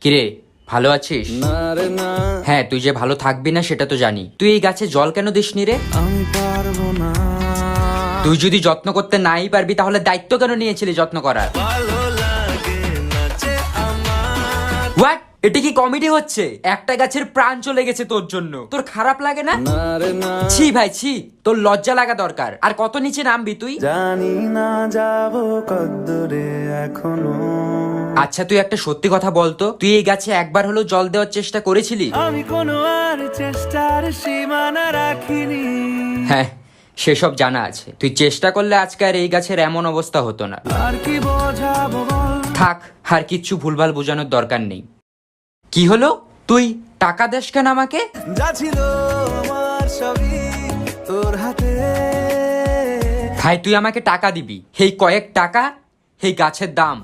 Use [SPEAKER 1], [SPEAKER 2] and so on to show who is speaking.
[SPEAKER 1] কিরে, ভালো আছিস? হ্যাঁ, তুই যে ভালো থাকবি না সেটা তো জানি। তুই এই গাছে জল কেন দিসনি রে?
[SPEAKER 2] আমি পারবো না।
[SPEAKER 1] তুই যদি যত্ন করতে নাই পারবি তাহলে দায়িত্ব কেন নিয়েছিলি যত্ন করার?
[SPEAKER 2] ভালো লাগে না যে আমার।
[SPEAKER 1] হোয়াট? এটা কি কমেডি হচ্ছে? একটা গাছের প্রাণ চলে গেছে তোর জন্য, তোর খারাপ লাগে না?
[SPEAKER 2] না রে না,
[SPEAKER 1] ছি ভাই ছি, তোর লজ্জা লাগা দরকার। আর কত নিচে নামবি তুই?
[SPEAKER 2] জানি না যাবো কদ্দূরে এখনো।
[SPEAKER 1] আচ্ছা তুই একটা সত্যি কথা বলতো, তুই এই গাছে একবার হলেও জল দেওয়ার চেষ্টা করেছিলি?
[SPEAKER 2] আমি কোনো আর চেষ্টার সীমানা রাখিনি।
[SPEAKER 1] হ্যাঁ, সেসব জানা আছে। তুই চেষ্টা করলে আজকে আর এই গাছের এমন অবস্থা হতো না।
[SPEAKER 2] আর কি বোঝাবো বল।
[SPEAKER 1] থাক, আর কিচ্ছু ভুলভাল বোঝানোর দরকার নেই। কি হলো? তুই টাকা দেস কেন আমাকে?
[SPEAKER 2] যা ছিল আমার সবই তোর হাতে।
[SPEAKER 1] ভাই তুই আমাকে টাকা দিবি, এই কয়েক টাকা এই গাছের দাম।